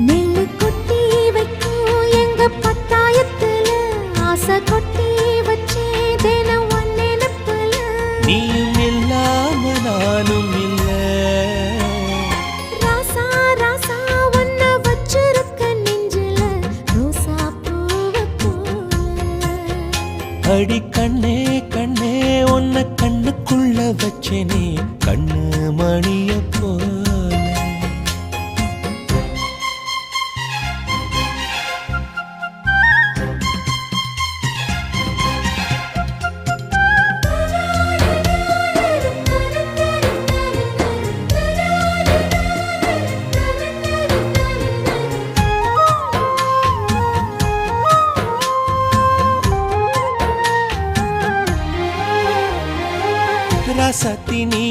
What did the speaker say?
நெல்லு கொட்டி வைக்கும் எங்க பத்தாயத்துல ஆசை கொட்டி வச்சே தினம் உன் நினைப்புல. நீயும் இல்லாம நானும் இல்ல. ராசா ராசா உன்னை வச்சிருக்க நெஞ்சில ரோசா பூவை போல. அடி கண்ணே கண்ணே உன்னை கண்ணுக்குள்ள வச்சேனே கண்ணு மணிய போல. ராசாத்தி நீ